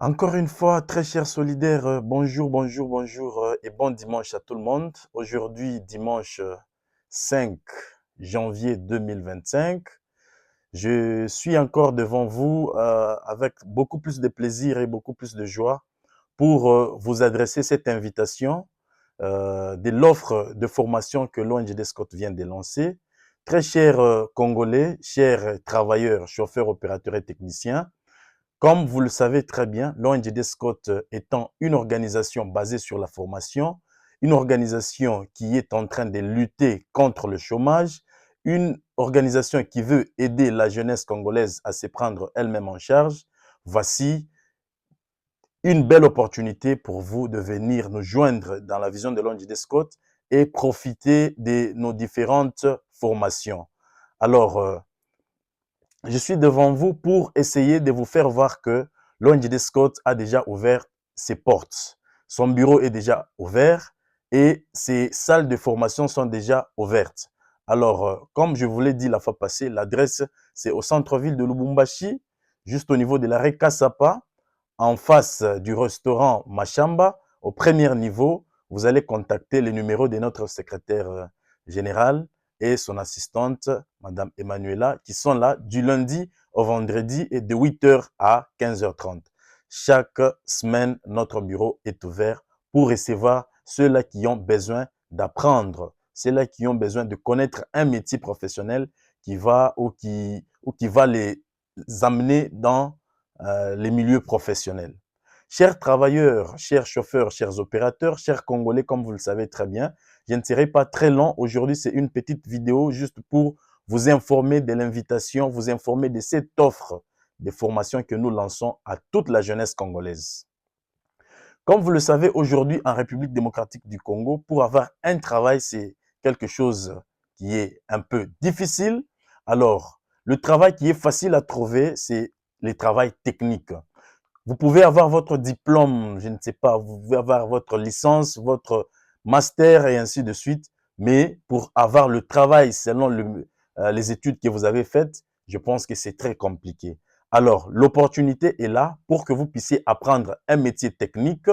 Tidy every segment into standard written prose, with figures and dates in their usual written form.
Encore une fois, très chers solidaires, bonjour et bon dimanche à tout le monde. Aujourd'hui, dimanche 5 janvier 2025, je suis encore devant vous avec beaucoup plus de plaisir et beaucoup plus de joie pour vous adresser cette invitation de l'offre de formation que l'ONG Scott vient de lancer. Très chers Congolais, chers travailleurs, chauffeurs, opérateurs et techniciens, comme vous le savez très bien, l'ONG Scott étant une organisation basée sur la formation, une organisation qui est en train de lutter contre le chômage, une organisation qui veut aider la jeunesse congolaise à se prendre elle-même en charge, voici une belle opportunité pour vous de venir nous joindre dans la vision de l'ONG Scott et profiter de nos différentes formations. Alors, je suis devant vous pour essayer de vous faire voir que l'ONG Scott a déjà ouvert ses portes. Son bureau est déjà ouvert et ses salles de formation sont déjà ouvertes. Alors, comme je vous l'ai dit la fois passée, l'adresse, c'est au centre-ville de Lubumbashi, juste au niveau de l'arrêt Kassapa, en face du restaurant Machamba, au premier niveau. Vous allez contacter le numéro de notre secrétaire général et son assistante, Madame Emmanuela, qui sont là du lundi au vendredi et de 8h à 15h30. Chaque semaine, notre bureau est ouvert pour recevoir ceux-là qui ont besoin d'apprendre, ceux-là qui ont besoin de connaître un métier professionnel qui va qui va les amener dans les milieux professionnels. Chers travailleurs, chers chauffeurs, chers opérateurs, chers Congolais, comme vous le savez très bien, je ne serai pas très long. Aujourd'hui, c'est une petite vidéo juste pour vous informer de l'invitation, vous informer de cette offre de formation que nous lançons à toute la jeunesse congolaise. Comme vous le savez, aujourd'hui, en République démocratique du Congo, pour avoir un travail, c'est quelque chose qui est un peu difficile. Alors, le travail qui est facile à trouver, c'est le travail technique. Vous pouvez avoir votre diplôme, je ne sais pas, vous pouvez avoir votre licence, votre master et ainsi de suite, mais pour avoir le travail selon les études que vous avez faites, je pense que c'est très compliqué. Alors, l'opportunité est là pour que vous puissiez apprendre un métier technique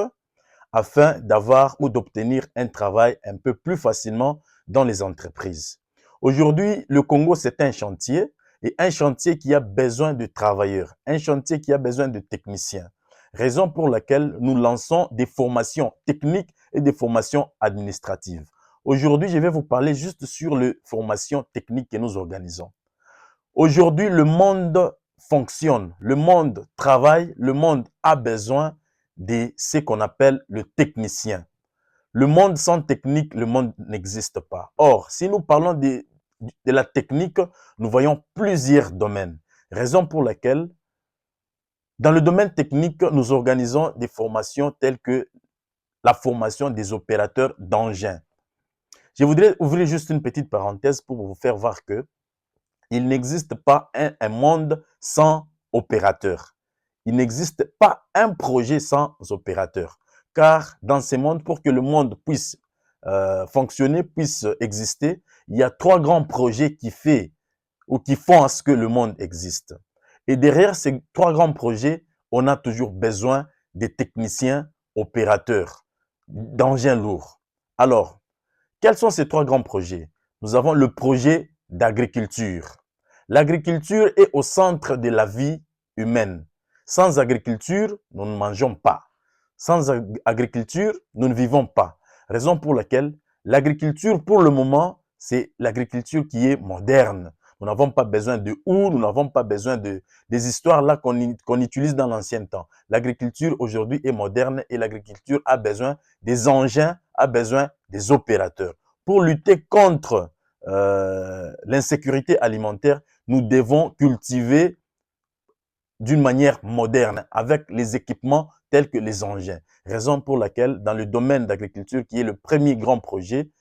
afin d'avoir ou d'obtenir un travail un peu plus facilement dans les entreprises. Aujourd'hui, le Congo, c'est un chantier et un chantier qui a besoin de travailleurs, un chantier qui a besoin de techniciens. Raison pour laquelle nous lançons des formations techniques et des formations administratives. Aujourd'hui, je vais vous parler juste sur les formations techniques que nous organisons. Aujourd'hui, le monde fonctionne, le monde travaille, le monde a besoin de ce qu'on appelle le technicien. Le monde sans technique, le monde n'existe pas. Or, si nous parlons de la technique, nous voyons plusieurs domaines. Raison pour laquelle, dans le domaine technique, nous organisons des formations telles que la formation des opérateurs d'engins. Je voudrais ouvrir juste une petite parenthèse pour vous faire voir que il n'existe pas un monde sans opérateur. Il n'existe pas un projet sans opérateur. Car dans ce monde, pour que le monde puisse fonctionner, puisse exister, il y a trois grands projets qui font à ce que le monde existe. Et derrière ces trois grands projets, on a toujours besoin des techniciens opérateurs, d'engins lourds. Alors, quels sont ces trois grands projets? Nous avons le projet d'agriculture. L'agriculture est au centre de la vie humaine. Sans agriculture, nous ne mangeons pas. Sans agriculture, nous ne vivons pas. Raison pour laquelle l'agriculture, pour le moment, c'est l'agriculture qui est moderne. Nous n'avons pas besoin de nous n'avons pas besoin des histoires là qu'on utilise dans l'ancien temps. L'agriculture aujourd'hui est moderne et l'agriculture a besoin des engins, a besoin des opérateurs. Pour lutter contre l'insécurité alimentaire, nous devons cultiver d'une manière moderne avec les équipements tels que les engins. Raison pour laquelle, dans le domaine d'agriculture, qui est le premier grand projet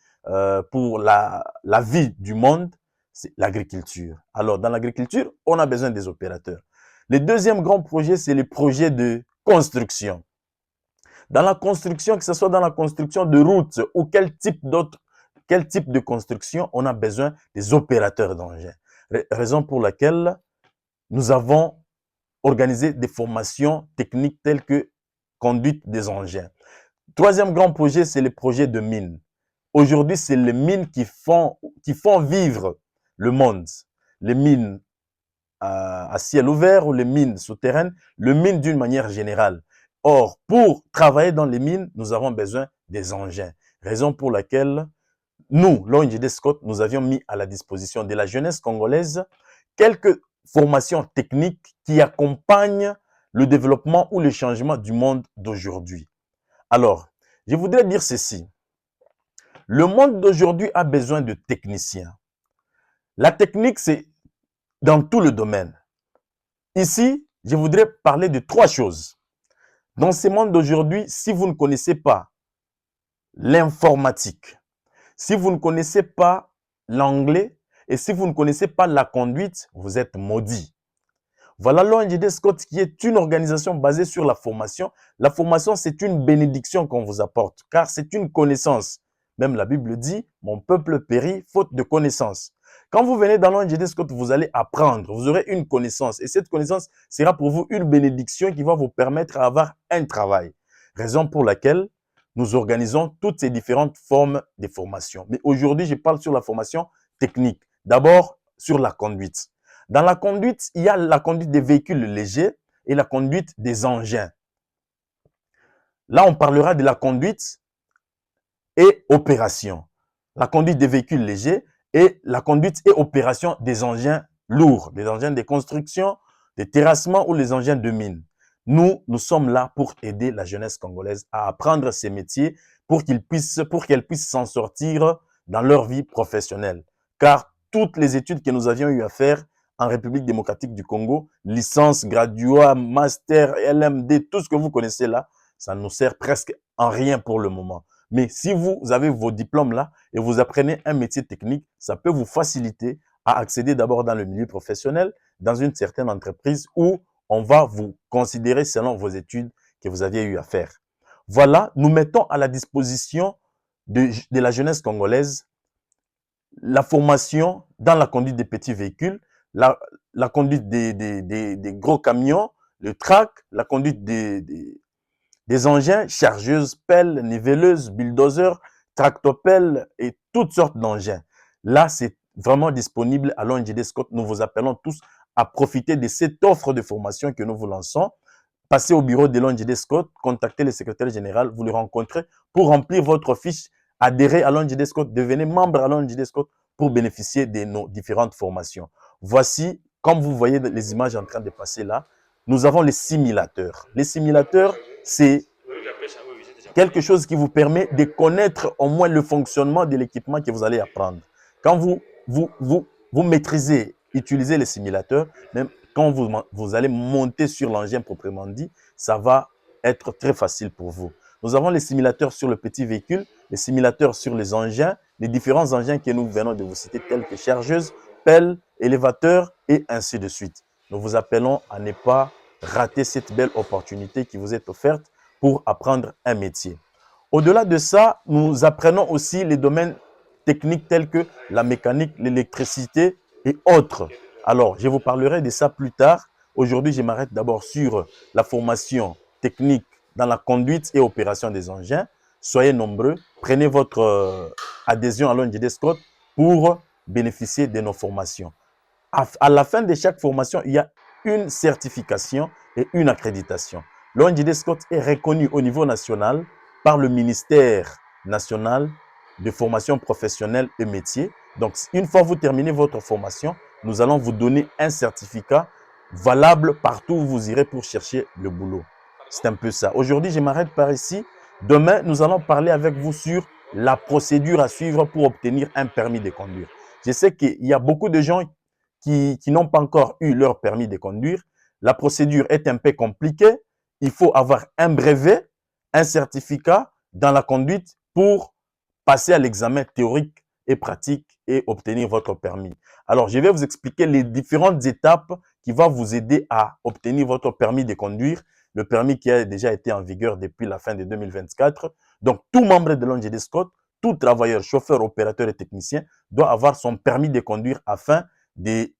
pour la vie du monde, c'est l'agriculture. Alors, dans l'agriculture, on a besoin des opérateurs. Le deuxième grand projet, c'est le projet de construction. Dans la construction, que ce soit dans la construction de routes ou quel type de construction, on a besoin des opérateurs d'engins. Raison pour laquelle nous avons organiser des formations techniques telles que conduite des engins. Troisième grand projet, c'est le projet de mines. Aujourd'hui, c'est les mines qui font vivre le monde. Les mines à ciel ouvert ou les mines souterraines, les mines d'une manière générale. Or, pour travailler dans les mines, nous avons besoin des engins. Raison pour laquelle nous, l'ONG des Scott, nous avions mis à la disposition de la jeunesse congolaise quelques formations techniques qui accompagnent le développement ou le changement du monde d'aujourd'hui. Alors, je voudrais dire ceci. Le monde d'aujourd'hui a besoin de techniciens. La technique, c'est dans tout le domaine. Ici, je voudrais parler de trois choses. Dans ce monde d'aujourd'hui, si vous ne connaissez pas l'informatique, si vous ne connaissez pas l'anglais et si vous ne connaissez pas la conduite, vous êtes maudit. Voilà l'ONG des Scott qui est une organisation basée sur la formation. La formation, c'est une bénédiction qu'on vous apporte car c'est une connaissance. Même la Bible dit, mon peuple périt faute de connaissance. Quand vous venez dans l'ONG des Scott, vous allez apprendre, vous aurez une connaissance et cette connaissance sera pour vous une bénédiction qui va vous permettre d'avoir un travail. Raison pour laquelle nous organisons toutes ces différentes formes de formation. Mais aujourd'hui, je parle sur la formation technique. D'abord, sur la conduite. Dans la conduite, il y a la conduite des véhicules légers et la conduite des engins. Là, on parlera de la conduite et opération. La conduite des véhicules légers et la conduite et opération des engins lourds, des engins de construction, des terrassements ou les engins de mine. Nous sommes là pour aider la jeunesse congolaise à apprendre ces métiers pour qu'elle puisse s'en sortir dans leur vie professionnelle. Car toutes les études que nous avions eu à faire en République démocratique du Congo, licence, graduat, master, LMD, tout ce que vous connaissez là, ça ne nous sert presque en rien pour le moment. Mais si vous avez vos diplômes là et vous apprenez un métier technique, ça peut vous faciliter à accéder d'abord dans le milieu professionnel, dans une certaine entreprise où on va vous considérer selon vos études que vous aviez eu à faire. Voilà, nous mettons à la disposition de la jeunesse congolaise la formation dans la conduite des petits véhicules, la conduite des gros camions, le track, la conduite des engins, chargeuses, pelles, nivelleuses, bulldozers, tractopelles et toutes sortes d'engins. Là, c'est vraiment disponible à l'ONG des Scott. Nous vous appelons tous à profiter de cette offre de formation que nous vous lançons. Passez au bureau de l'ONG des Scott, contactez le secrétaire général, vous le rencontrez pour remplir votre fiche, adhérer à l'ONG des Scott, devenez membre à l'ONG des Scott pour bénéficier de nos différentes formations. Voici, comme vous voyez les images en train de passer là, nous avons les simulateurs. Les simulateurs, c'est quelque chose qui vous permet de connaître au moins le fonctionnement de l'équipement que vous allez apprendre. Quand vous maîtrisez, utilisez les simulateurs, même quand vous allez monter sur l'engin proprement dit, ça va être très facile pour vous. Nous avons les simulateurs sur le petit véhicule, les simulateurs sur les engins, les différents engins que nous venons de vous citer, tels que chargeuses, pelles, élévateurs et ainsi de suite. Nous vous appelons à ne pas rater cette belle opportunité qui vous est offerte pour apprendre un métier. Au-delà de ça, nous apprenons aussi les domaines techniques tels que la mécanique, l'électricité et autres. Alors, je vous parlerai de ça plus tard. Aujourd'hui, je m'arrête d'abord sur la formation technique dans la conduite et opération des engins. Soyez nombreux, prenez votre adhésion à l'ONG des Scott pour bénéficier de nos formations. À la fin de chaque formation, il y a une certification et une accréditation. L'ONG des Scott est reconnu au niveau national par le ministère national de formation professionnelle et métiers. Donc, une fois vous terminez votre formation, nous allons vous donner un certificat valable partout où vous irez pour chercher le boulot. C'est un peu ça. Aujourd'hui, je m'arrête par ici. Demain, nous allons parler avec vous sur la procédure à suivre pour obtenir un permis de conduire. Je sais qu'il y a beaucoup de gens qui n'ont pas encore eu leur permis de conduire. La procédure est un peu compliquée. Il faut avoir un brevet, un certificat dans la conduite pour passer à l'examen théorique et pratique et obtenir votre permis. Alors, je vais vous expliquer les différentes étapes qui vont vous aider à obtenir votre permis de conduire, le permis qui a déjà été en vigueur depuis la fin de 2024. Donc, tout membre de l'ONG des Scott, tout travailleur, chauffeur, opérateur et technicien doit avoir son permis de conduire afin de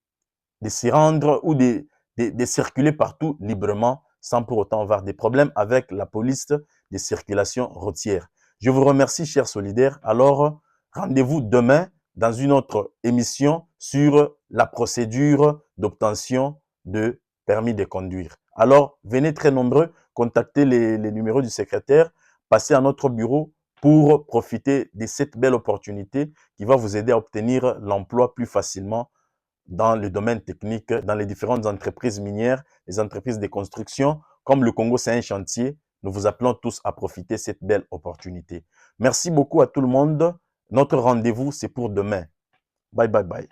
se rendre ou de de circuler partout librement sans pour autant avoir des problèmes avec la police de circulation routière. Je vous remercie, chers solidaires. Alors, rendez-vous demain dans une autre émission sur la procédure d'obtention de permis de conduire. Alors, venez très nombreux, contactez les numéros du secrétaire, passez à notre bureau pour profiter de cette belle opportunité qui va vous aider à obtenir l'emploi plus facilement dans le domaine technique, dans les différentes entreprises minières, les entreprises de construction. Comme le Congo, c'est un chantier, nous vous appelons tous à profiter de cette belle opportunité. Merci beaucoup à tout le monde. Notre rendez-vous, c'est pour demain. Bye, bye, bye.